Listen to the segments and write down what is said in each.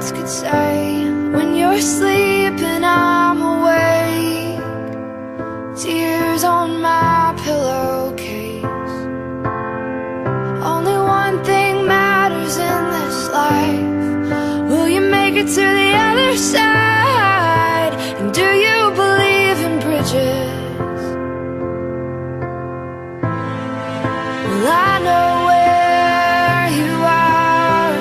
words could say. When you're sleeping, I'm awake. Tears on my pillowcase. Only one thing matters in this life. Will you make it to the other side? And do you believe in bridges? Well, I know where you are,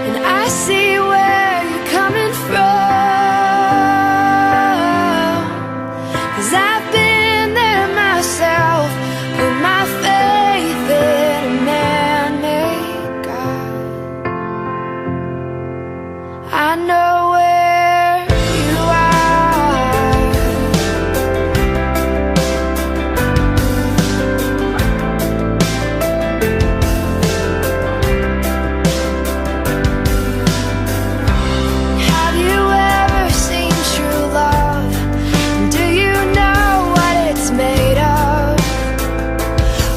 and I see where you're coming from. 'Cause I've been there myself, put my faith in a man-made God. I know where you are. Have you ever seen true love? Do you know what it's made of?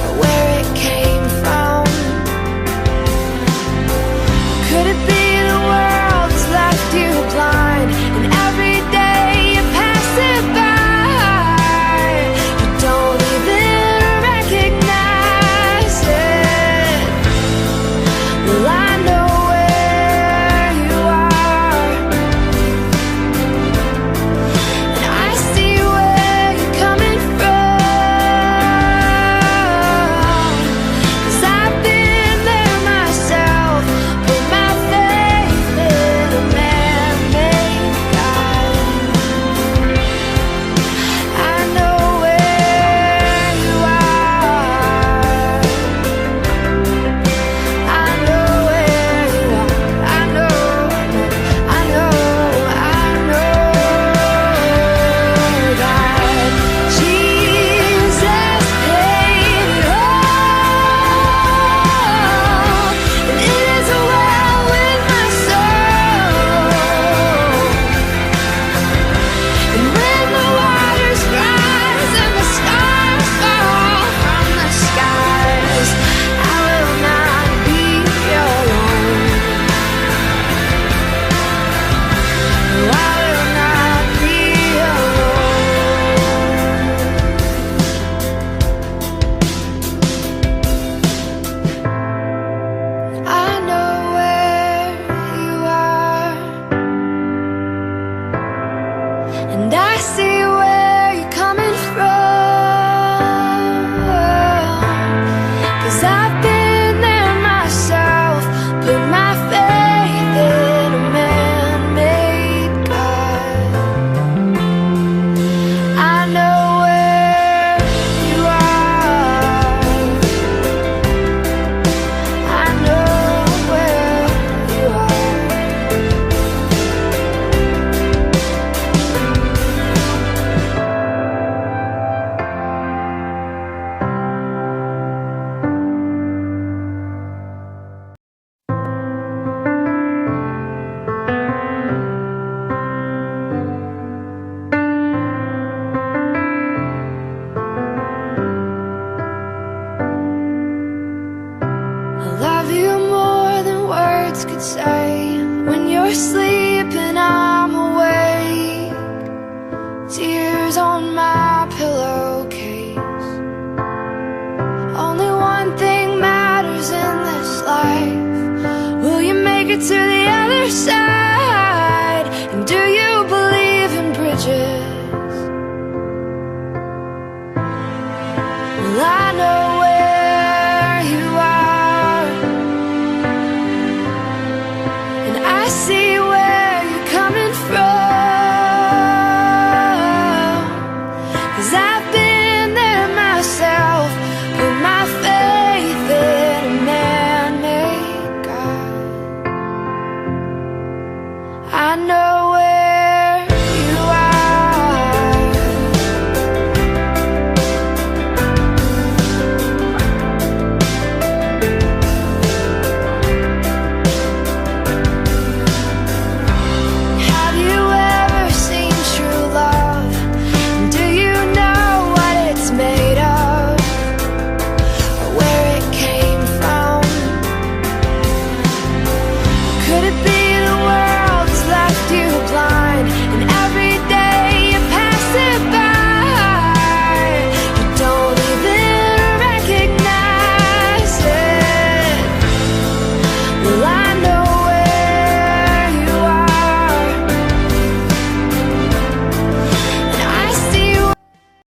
Or where it came from? Could it be the world has left you blind, and every day you pass it by, you don't even recognize it? Well, I know where you are, and I see where you're coming from. 'Cause I've been there myself, put my faith in a man-made God. I know where you are. I know where you are. I know that Jesus paid it all, and it is well with my soul. And when the waters rise and the stars fall from the skies, I will not be alone. No, I will not be alone. I know where you are, and I see where you're coming from. 'Cause I've been there myself, put my faith in a man-made God. I know where you are. I know where you are. I love you more than words could say. When you're sleeping,